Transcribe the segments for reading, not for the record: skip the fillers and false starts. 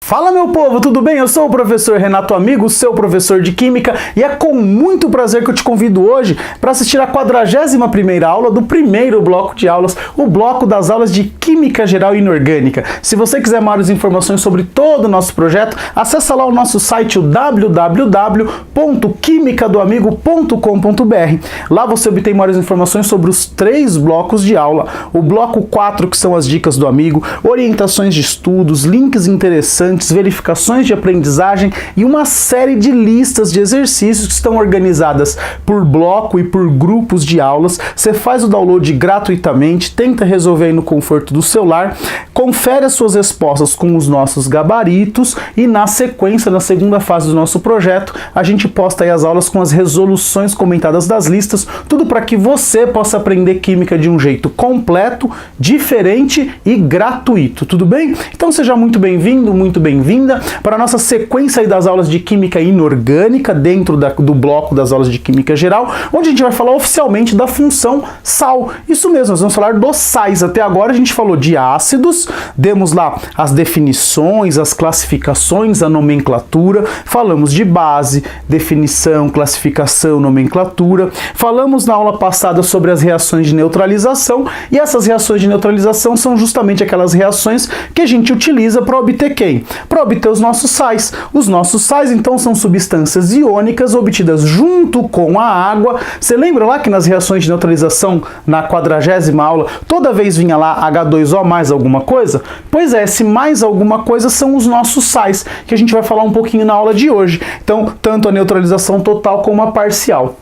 Fala meu povo, tudo bem? Eu sou o professor Renato Amigo, seu professor de Química, e é com muito prazer que eu te convido hoje para assistir a 41ª aula do primeiro bloco de aulas, o bloco das aulas de Química Geral e Inorgânica. Se você quiser maiores informações sobre todo o nosso projeto, acessa lá o nosso site, o www.quimicadoamigo.com.br. Lá você obtém maiores informações sobre os 3 blocos de aula, o bloco 4, que são as dicas do amigo, orientações de estudos, links interessantes, verificações de aprendizagem e uma série de listas de exercícios que estão organizadas por bloco e por grupos de aulas. Você faz o download gratuitamente, tenta resolver aí no conforto do celular, confere as suas respostas com os nossos gabaritos e na sequência, na segunda fase do nosso projeto, a gente posta aí as aulas com as resoluções comentadas das listas, tudo para que você possa aprender Química de um jeito completo, diferente e gratuito, tudo bem? Então seja muito bem-vindo, muito bem-vinda para a nossa sequência aí das aulas de Química Inorgânica dentro do bloco das aulas de Química Geral, onde a gente vai falar oficialmente da função sal. Isso mesmo, nós vamos falar dos sais. Até agora a gente falou de ácidos, demos lá as definições, as classificações, a nomenclatura, falamos de base, definição, classificação, nomenclatura, falamos na aula passada sobre as reações de neutralização, e essas reações de neutralização são justamente aquelas reações que a gente utiliza para obter quem? Para obter os nossos sais. Os nossos sais, então, são substâncias iônicas obtidas junto com a água. Você lembra lá que nas reações de neutralização, na 40ª aula, toda vez vinha lá H2O mais alguma coisa? Pois é, esse mais alguma coisa são os nossos sais, que a gente vai falar um pouquinho na aula de hoje. Então, tanto a neutralização total como a parcial.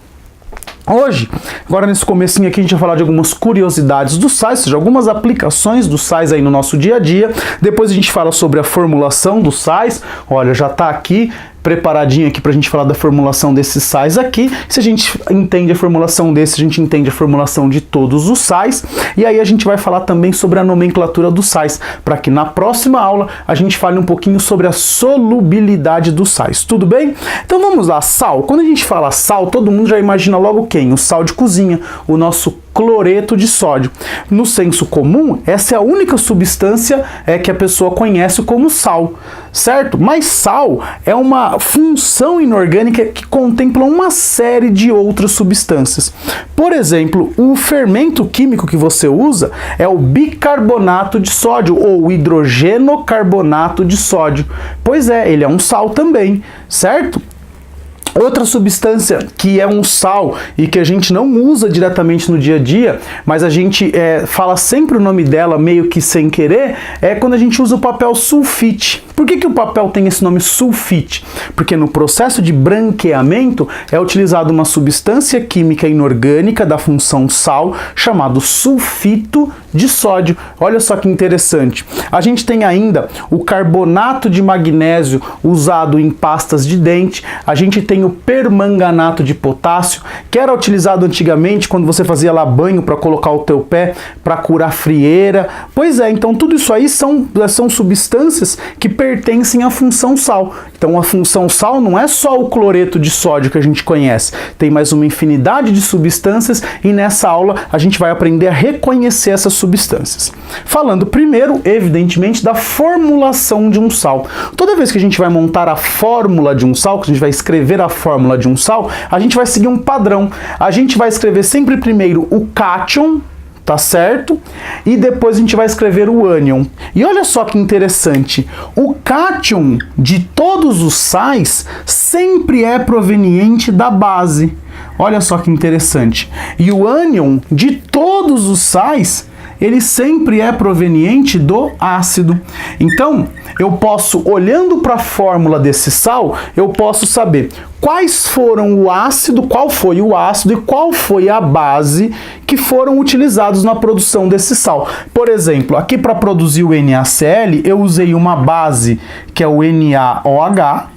Hoje, agora nesse comecinho aqui, a gente vai falar de algumas curiosidades dos sais, ou seja, algumas aplicações dos sais aí no nosso dia a dia. Depois a gente fala sobre a formulação dos sais. Olha, já está aqui preparadinho aqui para a gente falar da formulação desses sais aqui. Se a gente entende a formulação desse, a gente entende a formulação de todos os sais. E aí a gente vai falar também sobre a nomenclatura dos sais, para que na próxima aula a gente fale um pouquinho sobre a solubilidade dos sais. Tudo bem? Então vamos lá, sal. Quando a gente fala sal, todo mundo já imagina logo quem? O sal de cozinha, o nosso cloreto de sódio. No senso comum, essa é a única substância que a pessoa conhece como sal, certo? Mas sal é uma função inorgânica que contempla uma série de outras substâncias. Por exemplo, o fermento químico que você usa é o bicarbonato de sódio ou hidrogenocarbonato de sódio. Pois é, ele é um sal também, certo? Outra substância que é um sal e que a gente não usa diretamente no dia a dia, mas a gente fala sempre o nome dela meio que sem querer, é quando a gente usa o papel sulfite. Por que o papel tem esse nome sulfite? Porque no processo de branqueamento é utilizada uma substância química inorgânica da função sal, chamado sulfito de sódio. Olha só que interessante. A gente tem ainda o carbonato de magnésio usado em pastas de dente, a gente tem o permanganato de potássio, que era utilizado antigamente quando você fazia lá banho para colocar o teu pé para curar frieira. Pois é, então tudo isso aí são substâncias que pertencem à função sal. Então a função sal não é só o cloreto de sódio que a gente conhece, tem mais uma infinidade de substâncias e nessa aula a gente vai aprender a reconhecer essas substâncias. Falando primeiro, evidentemente, da formulação de um sal. Toda vez que a gente vai montar a fórmula de um sal, que a gente vai escrever a fórmula de um sal, a gente vai seguir um padrão. A gente vai escrever sempre primeiro o cátion, tá certo? E depois a gente vai escrever o ânion. E olha só que interessante, o cátion de todos os sais sempre é proveniente da base. Olha só que interessante. E o ânion de todos os sais, ele sempre é proveniente do ácido. Então, eu posso, olhando para a fórmula desse sal, eu posso saber quais foram o ácido, qual foi o ácido e qual foi a base que foram utilizados na produção desse sal. Por exemplo, aqui para produzir o NaCl, eu usei uma base que é o NaOH,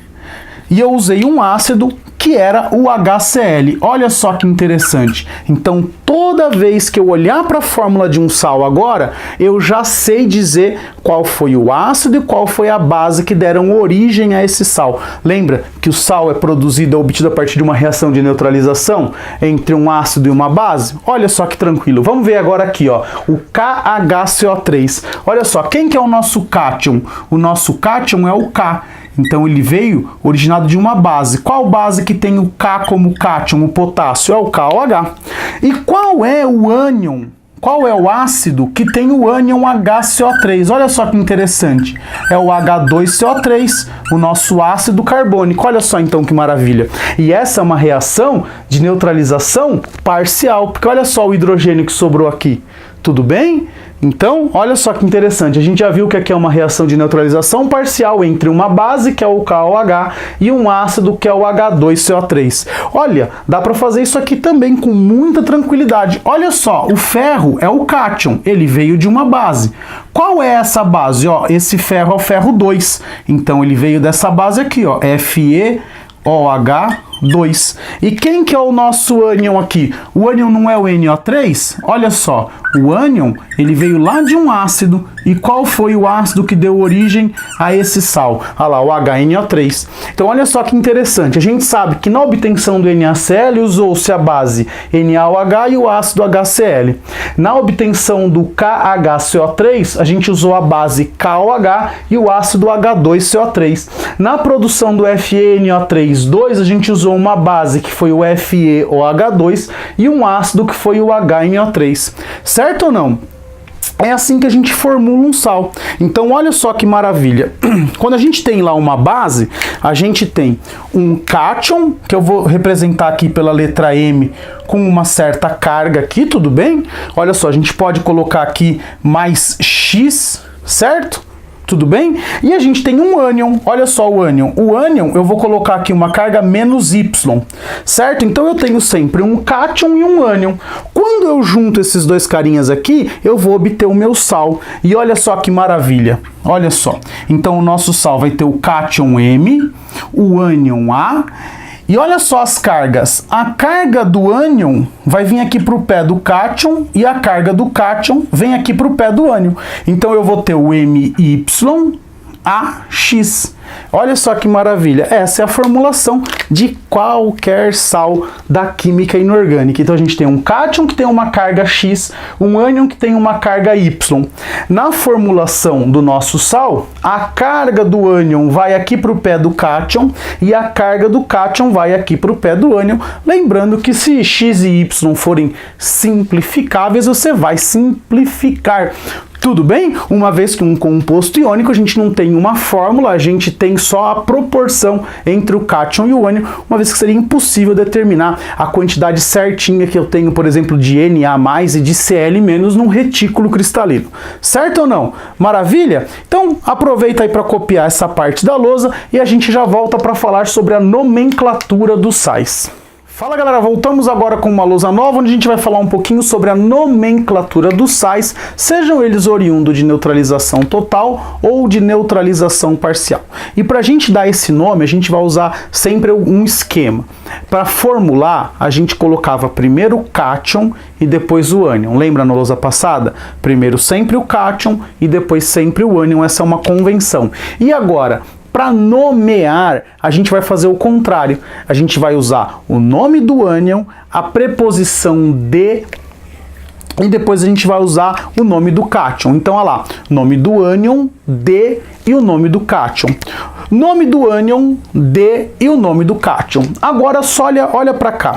e eu usei um ácido que era o HCl. Olha só que interessante. Então, toda vez que eu olhar para a fórmula de um sal agora, eu já sei dizer qual foi o ácido e qual foi a base que deram origem a esse sal. Lembra que o sal é produzido, é obtido a partir de uma reação de neutralização entre um ácido e uma base? Olha só que tranquilo. Vamos ver agora aqui, ó, o KHCO3. Olha só, quem que é o nosso cátion? O nosso cátion é o K. Então ele veio originado de uma base. Qual base que tem o K como cátion, o potássio? É o KOH. E qual é o ânion? Qual é o ácido que tem o ânion HCO3? Olha só que interessante. É o H2CO3, o nosso ácido carbônico. Olha só então que maravilha. E essa é uma reação de neutralização parcial, porque olha só o hidrogênio que sobrou aqui. Tudo bem? Então, olha só que interessante, a gente já viu que aqui é uma reação de neutralização parcial entre uma base, que é o KOH, e um ácido, que é o H2CO3. Olha, dá para fazer isso aqui também com muita tranquilidade. Olha só, o ferro é o cátion, ele veio de uma base. Qual é essa base? Ó, esse ferro é o ferro 2, então ele veio dessa base aqui, ó, FeOH2. E quem que é o nosso ânion aqui? O ânion não é o NO3? Olha só, o ânion, ele veio lá de um ácido. E qual foi o ácido que deu origem a esse sal? Olha lá, o HNO3. Então olha só que interessante, a gente sabe que na obtenção do NaCl usou-se a base NaOH e o ácido HCl. Na obtenção do KHCO3, a gente usou a base KOH e o ácido H2CO3. Na produção do FeNO3,2, a gente usou uma base que foi o FeOH2 e um ácido que foi o HNO3. Certo ou não? É assim que a gente formula um sal. Então, olha só que maravilha. Quando a gente tem lá uma base, a gente tem um cátion, que eu vou representar aqui pela letra M, com uma certa carga aqui, tudo bem? Olha só, a gente pode colocar aqui mais X, certo? Tudo bem? E a gente tem um ânion, olha só o ânion. O ânion, eu vou colocar aqui uma carga menos Y, certo? Então eu tenho sempre um cátion e um ânion. Quando eu junto esses dois carinhas aqui, eu vou obter o meu sal. E olha só que maravilha, olha só. Então o nosso sal vai ter o cátion M, o ânion A, e olha só as cargas. A carga do ânion vai vir aqui para o pé do cátion e a carga do cátion vem aqui para o pé do ânion. Então eu vou ter o MYAX. Olha só que maravilha. Essa é a formulação de qualquer sal da química inorgânica. Então a gente tem um cátion que tem uma carga X, um ânion que tem uma carga Y. Na formulação do nosso sal, a carga do ânion vai aqui para o pé do cátion e a carga do cátion vai aqui para o pé do ânion. Lembrando que se X e Y forem simplificáveis, você vai simplificar. Tudo bem? Uma vez que um composto iônico, a gente não tem uma fórmula, a gente tem só a proporção entre o cátion e o ânion, uma vez que seria impossível determinar a quantidade certinha que eu tenho, por exemplo, de Na+ e de Cl- num retículo cristalino. Certo ou não? Maravilha? Então, aproveita aí para copiar essa parte da lousa e a gente já volta para falar sobre a nomenclatura dos sais. Fala galera, voltamos agora com uma lousa nova, onde a gente vai falar um pouquinho sobre a nomenclatura dos sais, sejam eles oriundos de neutralização total ou de neutralização parcial. E para a gente dar esse nome, a gente vai usar sempre um esquema. Para formular, a gente colocava primeiro o cátion e depois o ânion. Lembra na lousa passada? Primeiro sempre o cátion e depois sempre o ânion, essa é uma convenção. E agora, para nomear, a gente vai fazer o contrário. A gente vai usar o nome do ânion, a preposição de, e depois a gente vai usar o nome do cátion. Então, olha lá, nome do ânion, de, e o nome do cátion. Nome do ânion, de, e o nome do cátion. Agora, só olha para cá.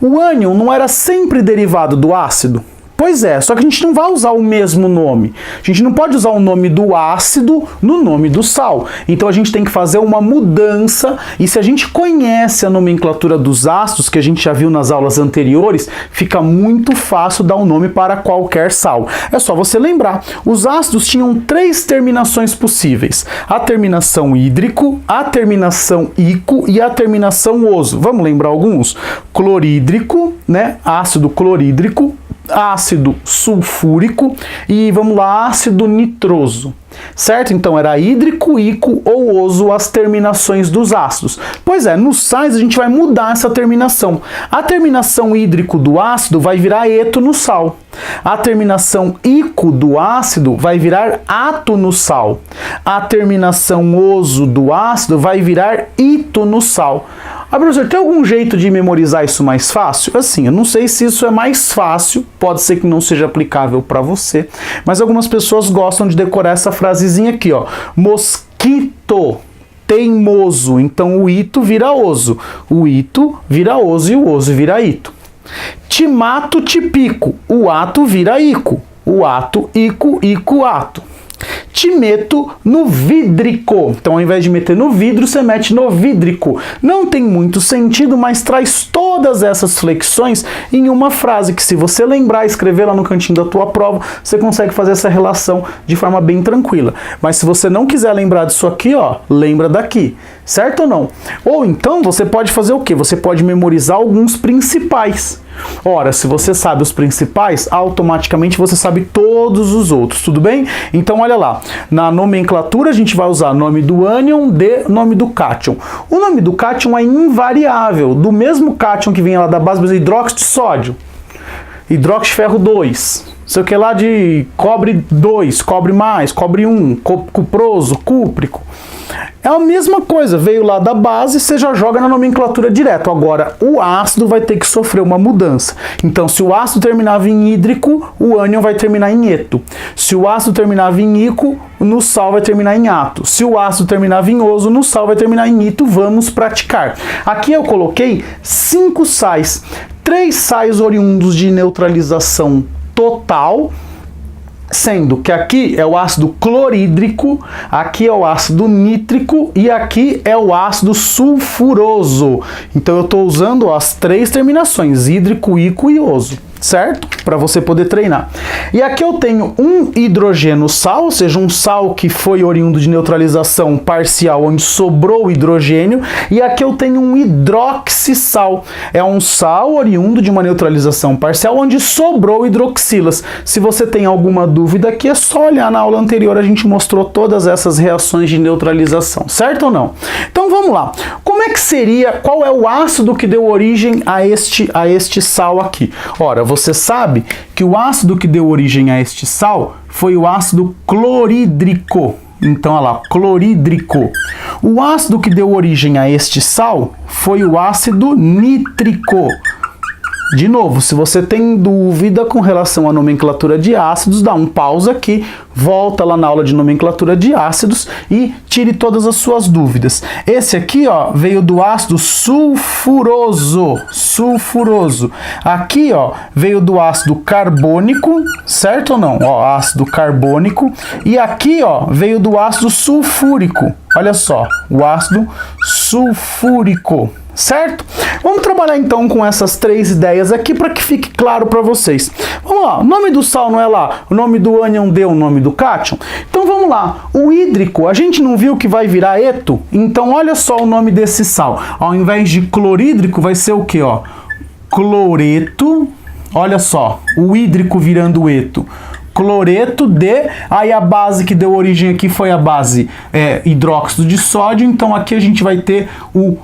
O ânion não era sempre derivado do ácido? Pois é, só que a gente não vai usar o mesmo nome. A gente não pode usar o nome do ácido no nome do sal. Então a gente tem que fazer uma mudança, e se a gente conhece a nomenclatura dos ácidos, que a gente já viu nas aulas anteriores, fica muito fácil dar um nome para qualquer sal. É só você lembrar, os ácidos tinham 3 terminações possíveis. A terminação hídrico, a terminação ico e a terminação oso. Vamos lembrar alguns? Clorídrico, né? Ácido clorídrico, ácido sulfúrico e, vamos lá, ácido nitroso. certo? Então era hídrico, ico ou oso as terminações dos ácidos. Pois é, nos sais a gente vai mudar essa terminação. A terminação hídrico do ácido vai virar eto no sal. A terminação ico do ácido vai virar ato no sal. A terminação oso do ácido vai virar ito no sal. Ah, professor, tem algum jeito de memorizar isso mais fácil? Assim, eu não sei se isso é mais fácil, pode ser que não seja aplicável para você, mas algumas pessoas gostam de decorar essa frasezinha aqui, ó. Mosquito teimoso, então o ito vira oso, o ito vira oso e o oso vira ito. Te mato, te pico, o ato vira ico, o ato, ico, ico, ato. Te meto no vídrico. Então, ao invés de meter no vidro, você mete no vídrico. Não tem muito sentido, mas traz todas essas flexões em uma frase que, se você lembrar, escrever lá no cantinho da tua prova, você consegue fazer essa relação de forma bem tranquila. Mas se você não quiser lembrar disso aqui, ó, lembra daqui. Certo ou não? Ou então, você pode fazer o quê? Você pode memorizar alguns principais. Ora, se você sabe os principais, automaticamente você sabe todos os outros, tudo bem? Então, olha lá, na nomenclatura a gente vai usar nome do ânion, nome do cátion. O nome do cátion é invariável, do mesmo cátion que vem lá da base do hidróxido de sódio, hidróxido de ferro 2, sei o que lá de cobre 2, cobre mais, cobre 1, cuproso, cúprico. É a mesma coisa, veio lá da base, você já joga na nomenclatura direto. Agora, o ácido vai ter que sofrer uma mudança. Então, se o ácido terminava em hídrico, o ânion vai terminar em eto. Se o ácido terminava em ico, no sal vai terminar em ato. Se o ácido terminava em oso, no sal vai terminar em ito. Vamos praticar. Aqui eu coloquei 5 sais. 3 sais oriundos de neutralização total, sendo que aqui é o ácido clorídrico, aqui é o ácido nítrico e aqui é o ácido sulfuroso. Então eu estou usando as 3 terminações, hídrico, ico e oso, certo? Para você poder treinar. E aqui eu tenho um hidrogeno sal, ou seja, um sal que foi oriundo de neutralização parcial, onde sobrou o hidrogênio, e aqui eu tenho um hidroxissal. É um sal oriundo de uma neutralização parcial, onde sobrou hidroxilas. Se você tem alguma dúvida aqui, é só olhar na aula anterior, a gente mostrou todas essas reações de neutralização, certo ou não? Então vamos lá. Como é que seria, qual é o ácido que deu origem a este sal aqui? Ora, você sabe que o ácido que deu origem a este sal foi o ácido clorídrico. Então, olha lá, clorídrico. O ácido que deu origem a este sal foi o ácido nítrico. De novo, se você tem dúvida com relação à nomenclatura de ácidos, dá um pausa aqui, volta lá na aula de nomenclatura de ácidos e tire todas as suas dúvidas. Esse aqui, ó, veio do ácido sulfuroso, sulfuroso. Aqui, ó, veio do ácido carbônico, certo ou não? Ó, ácido carbônico. E aqui, ó, veio do ácido sulfúrico. Olha só, o ácido sulfúrico. Certo? Vamos trabalhar então com essas 3 ideias aqui para que fique claro para vocês. Vamos lá, o nome do sal não é lá, o nome do ânion deu o nome do cátion? Então vamos lá, o hídrico, a gente não viu que vai virar eto? Então olha só o nome desse sal. Ao invés de clorídrico vai ser o que, ó? Cloreto, olha só, o hídrico virando eto. Cloreto de, aí a base que deu origem aqui foi a base hidróxido de sódio, então aqui a gente vai ter o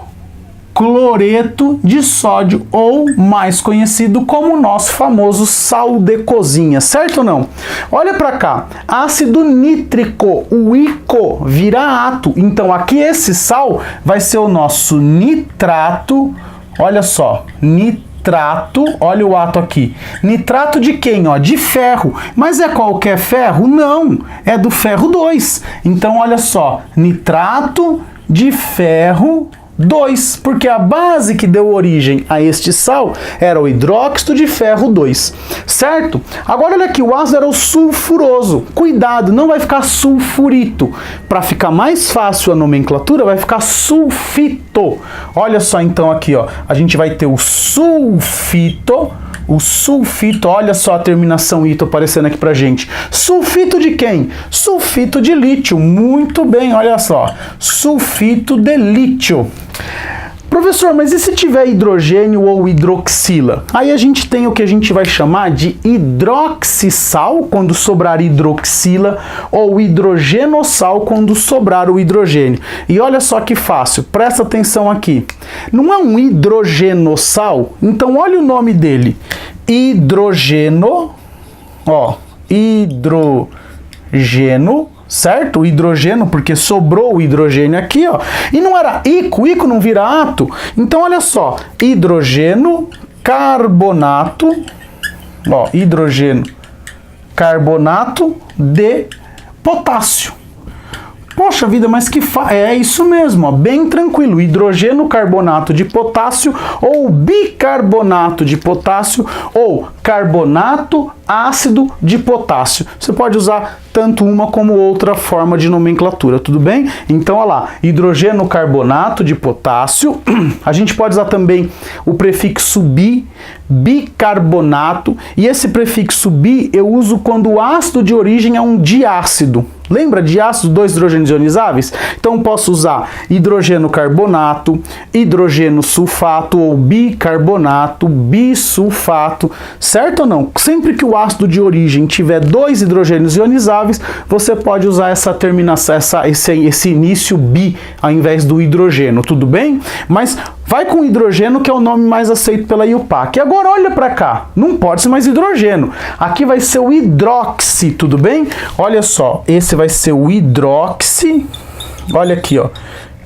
cloreto de sódio, ou mais conhecido como o nosso famoso sal de cozinha, certo ou não? Olha para cá, ácido nítrico, o ico vira ato, então aqui esse sal vai ser o nosso nitrato, olha só, nitrato, olha o ato aqui, nitrato de quem? Ó, de ferro, mas é qualquer ferro? Não, é do ferro 2, então olha só, nitrato de ferro 2, porque a base que deu origem a este sal era o hidróxido de ferro 2, certo? Agora olha aqui, o ácido era o sulfuroso. Cuidado, não vai ficar sulfurito. Para ficar mais fácil a nomenclatura, vai ficar sulfito. Olha só então aqui, ó, a gente vai ter o sulfito. O sulfito, olha só a terminação ito aparecendo aqui pra gente. Sulfito de quem? Sulfito de lítio. Muito bem, olha só. Sulfito de lítio. Professor, mas e se tiver hidrogênio ou hidroxila? Aí a gente tem o que a gente vai chamar de hidroxissal, quando sobrar hidroxila, ou hidrogenossal, quando sobrar o hidrogênio. E olha só que fácil, presta atenção aqui. Não é um hidrogenossal? Então olha o nome dele. Hidrogeno, ó, hidrogeno, certo? O hidrogênio, porque sobrou o hidrogênio aqui, ó. E não era ico, ico não vira ato. Então, olha só, hidrogênio, carbonato, ó, hidrogênio, carbonato de potássio. Poxa vida, mas que é isso mesmo, ó, bem tranquilo. Hidrogênio carbonato de potássio ou bicarbonato de potássio ou carbonato ácido de potássio. Você pode usar tanto uma como outra forma de nomenclatura, tudo bem? Então, olha lá, hidrogênio carbonato de potássio. A gente pode usar também o prefixo bi, bicarbonato. E esse prefixo bi eu uso quando o ácido de origem é um diácido. Lembra de ácido, dois hidrogênios ionizáveis? Então posso usar hidrogênio carbonato, hidrogênio sulfato ou bicarbonato, bisulfato, certo ou não? Sempre que o ácido de origem tiver dois hidrogênios ionizáveis, você pode usar essa terminação, esse início bi ao invés do hidrogênio, tudo bem? Mas vai com hidrogênio, que é o nome mais aceito pela IUPAC. E agora olha para cá, não pode ser mais hidrogênio. Aqui vai ser o hidroxi, tudo bem? Olha só, esse vai ser o hidroxi. Olha aqui, ó.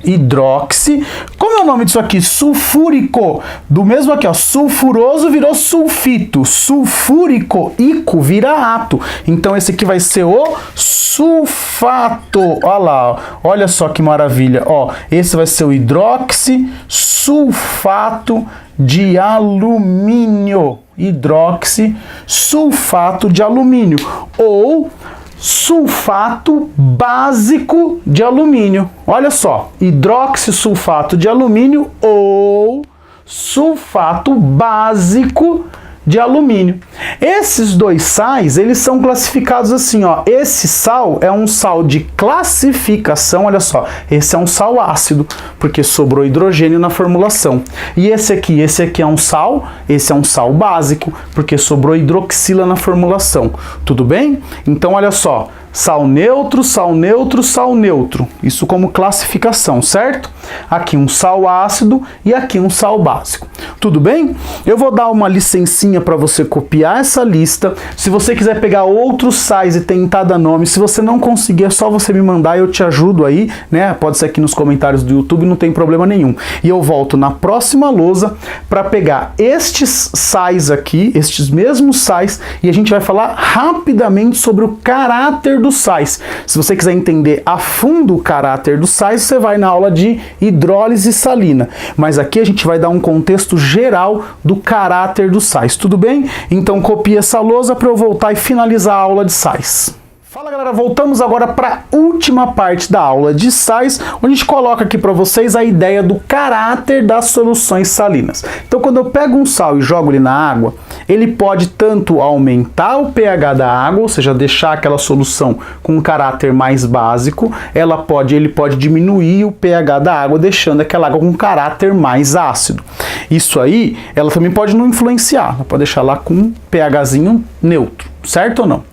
Hidroxi. Como é o nome disso aqui? Sulfúrico. Do mesmo aqui, ó. Sulfuroso virou sulfito. Sulfúrico, ico, vira ato. Então esse aqui vai ser o sulfato. Olha lá, ó. Olha só que maravilha. Ó, esse vai ser o hidroxi sulfato de alumínio. Hidroxi sulfato de alumínio. Ou sulfato básico de alumínio. Olha só, hidroxisulfato de alumínio ou sulfato básico de alumínio. Esses dois sais, eles são classificados assim, ó. Esse sal é um sal de classificação, olha só. Esse é um sal ácido, porque sobrou hidrogênio na formulação. E esse aqui é um sal, esse é um sal básico, porque sobrou hidroxila na formulação. Tudo bem? Então, olha só. Sal neutro, sal neutro, sal neutro. Isso como classificação, certo? Aqui um sal ácido e aqui um sal básico. Tudo bem? Eu vou dar uma licencinha para você copiar essa lista. Se você quiser pegar outros sais e tentar dar nome, se você não conseguir, é só você me mandar e eu te ajudo aí, né? Pode ser aqui nos comentários do YouTube, não tem problema nenhum. E eu volto na próxima lousa para pegar estes sais aqui, estes mesmos sais, e a gente vai falar rapidamente sobre o caráter dos sais. Se você quiser entender a fundo o caráter dos sais, você vai na aula de hidrólise salina. Mas aqui a gente vai dar um contexto geral do caráter dos sais, tudo bem? Então copie essa lousa para eu voltar e finalizar a aula de sais. Fala galera, voltamos agora para a última parte da aula de sais, onde a gente coloca aqui para vocês a ideia do caráter das soluções salinas. Então quando eu pego um sal e jogo ele na água, ele pode tanto aumentar o pH da água, ou seja, deixar aquela solução com um caráter mais básico, ele pode diminuir o pH da água, deixando aquela água com um caráter mais ácido. Isso aí, ela também pode não influenciar, ela pode deixar lá com um pHzinho neutro, certo ou não?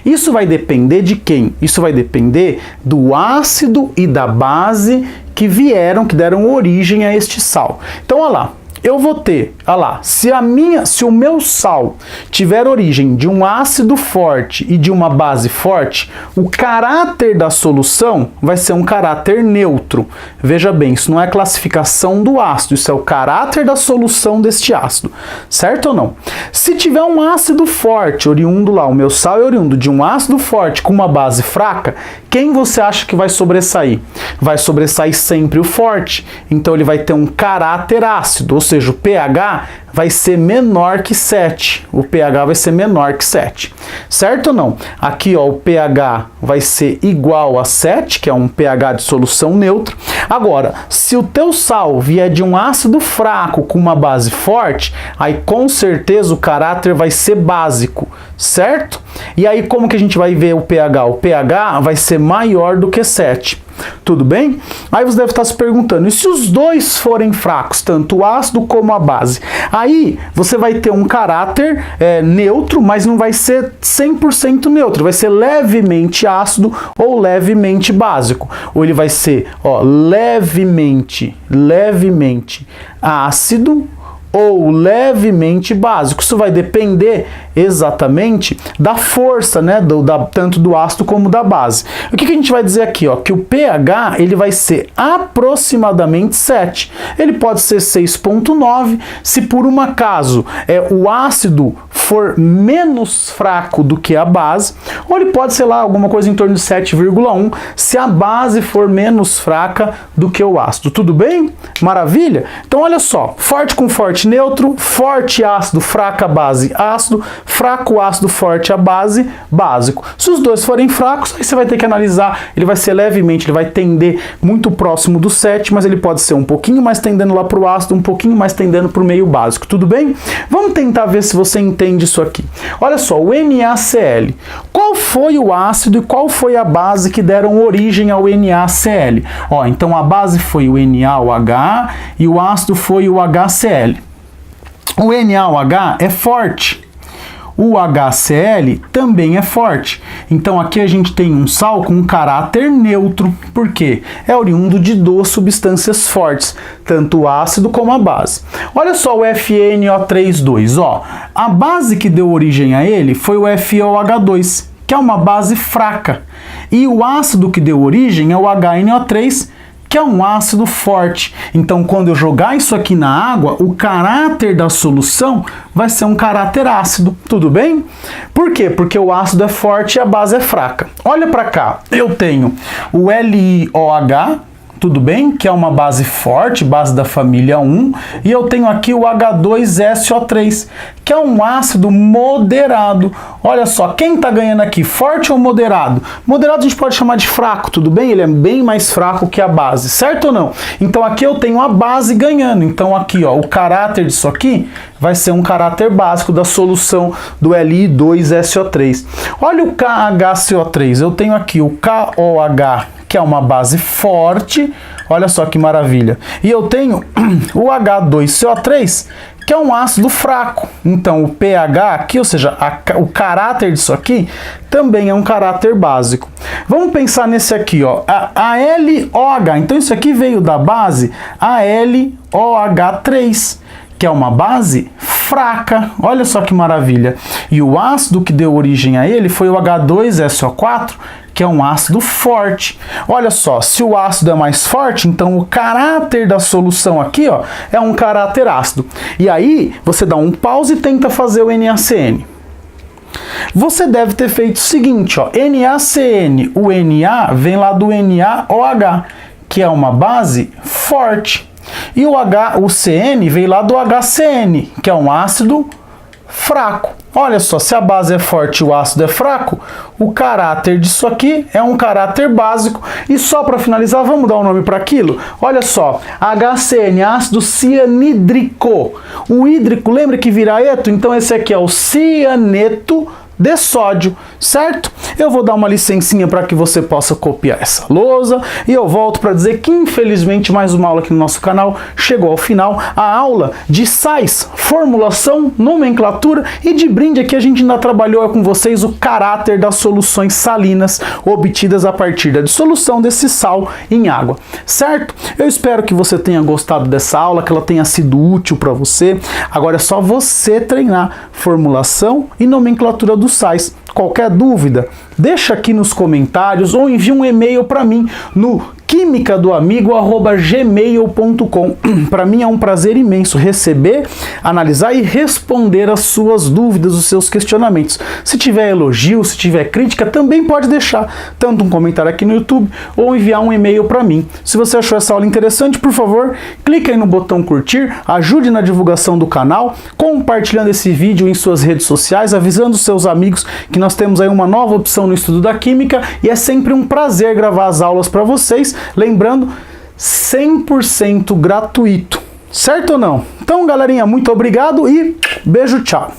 Isso vai depender de quem? Isso vai depender do ácido e da base que deram origem a este sal. Então, olha lá. Eu vou ter, olha lá, se o meu sal tiver origem de um ácido forte e de uma base forte, o caráter da solução vai ser um caráter neutro. Veja bem, isso não é classificação do ácido, isso é o caráter da solução deste ácido, certo ou não? Se tiver um ácido forte, oriundo lá, o meu sal é oriundo de um ácido forte com uma base fraca, quem você acha que vai sobressair? Vai sobressair sempre o forte, então ele vai ter um caráter ácido, ou seja, o pH vai ser menor que 7. O pH vai ser menor que 7. Certo ou não? Aqui, ó, o pH vai ser igual a 7, que é um pH de solução neutra. Agora, se o teu sal vier de um ácido fraco com uma base forte, aí com certeza o caráter vai ser básico, certo? E aí como que a gente vai ver o pH? O pH vai ser maior do que 7. Tudo bem? Aí você deve estar se perguntando, e se os dois forem fracos, tanto o ácido como a base? Aí você vai ter um caráter neutro, mas não vai ser 100% neutro, vai ser levemente ácido ou levemente básico. Ou ele vai ser levemente ácido ou levemente básico. Isso vai depender exatamente da força, né, tanto do ácido como da base. O que a gente vai dizer aqui? Que o pH ele vai ser aproximadamente 7. Ele pode ser 6,9 se por um acaso o ácido for menos fraco do que a base, ou ele pode ser lá alguma coisa em torno de 7,1 se a base for menos fraca do que o ácido. Tudo bem? Maravilha? Então olha só, forte com forte neutro, forte ácido, fraca base ácido, fraco ácido, forte a base básico. Se os dois forem fracos, aí você vai ter que analisar, ele vai ser levemente, ele vai tender muito próximo do 7, mas ele pode ser um pouquinho mais tendendo lá para o ácido, um pouquinho mais tendendo para o meio básico. Tudo bem? Vamos tentar ver se você entende isso aqui. Olha só, o NaCl. Qual foi o ácido e qual foi a base que deram origem ao NaCl? Então a base foi o NaOH e o ácido foi o HCl. O NaOH é forte. O HCl também é forte. Então aqui a gente tem um sal com um caráter neutro. Por quê? É oriundo de duas substâncias fortes, tanto o ácido como a base. Olha só o FeNO3,2. A base que deu origem a ele foi o FeOH2, que é uma base fraca. E o ácido que deu origem é o HNO3, que é um ácido forte. Então, quando eu jogar isso aqui na água, o caráter da solução vai ser um caráter ácido. Tudo bem? Por quê? Porque o ácido é forte e a base é fraca. Olha para cá, eu tenho o LiOH, tudo bem? Que é uma base forte, base da família 1, e eu tenho aqui o H2SO3, que é um ácido moderado. Olha só, quem está ganhando aqui, forte ou moderado? Moderado a gente pode chamar de fraco, tudo bem? Ele é bem mais fraco que a base, certo ou não? Então aqui eu tenho a base ganhando. Então aqui, o caráter disso aqui vai ser um caráter básico da solução do Li2SO3. Olha o KHCO3, eu tenho aqui o KOH, que é uma base forte, olha só que maravilha. E eu tenho o H2CO3, que é um ácido fraco. Então o pH aqui, ou seja, o caráter disso aqui, também é um caráter básico. Vamos pensar nesse aqui, a LOH. Então isso aqui veio da base AlOH3, que é uma base fraca. Olha só que maravilha. E o ácido que deu origem a ele foi o H2SO4, que é um ácido forte. Olha só, se o ácido é mais forte, então o caráter da solução aqui, é um caráter ácido. E aí, você dá um pause e tenta fazer o NaCN. Você deve ter feito o seguinte, NaCN, o Na vem lá do NaOH, que é uma base forte. E o CN veio lá do HCN, que é um ácido fraco. Olha só, se a base é forte e o ácido é fraco, o caráter disso aqui é um caráter básico. E só para finalizar, vamos dar um nome para aquilo? Olha só, HCN, ácido cianídrico. O hídrico, lembra que vira eto? Então esse aqui é o cianeto de sódio, certo? Eu vou dar uma licencinha para que você possa copiar essa lousa e eu volto para dizer que infelizmente mais uma aula aqui no nosso canal chegou ao final, a aula de sais, formulação, nomenclatura, e de brinde aqui a gente ainda trabalhou com vocês o caráter das soluções salinas obtidas a partir da dissolução desse sal em água, certo? Eu espero que você tenha gostado dessa aula, que ela tenha sido útil para você. Agora é só você treinar formulação e nomenclatura dos sais. Qualquer dúvida, deixa aqui nos comentários ou envie um e-mail para mim no quimicadoamigo@gmail.com. Para mim é um prazer imenso receber, analisar e responder as suas dúvidas, os seus questionamentos. Se tiver elogio, se tiver crítica, também pode deixar tanto um comentário aqui no YouTube ou enviar um e-mail para mim. Se você achou essa aula interessante, por favor, clique aí no botão curtir, ajude na divulgação do canal, compartilhando esse vídeo em suas redes sociais, avisando seus amigos que nós temos aí uma nova opção no estudo da química e é sempre um prazer gravar as aulas para vocês. Lembrando, 100% gratuito, certo ou não? Então, galerinha, muito obrigado e beijo, tchau!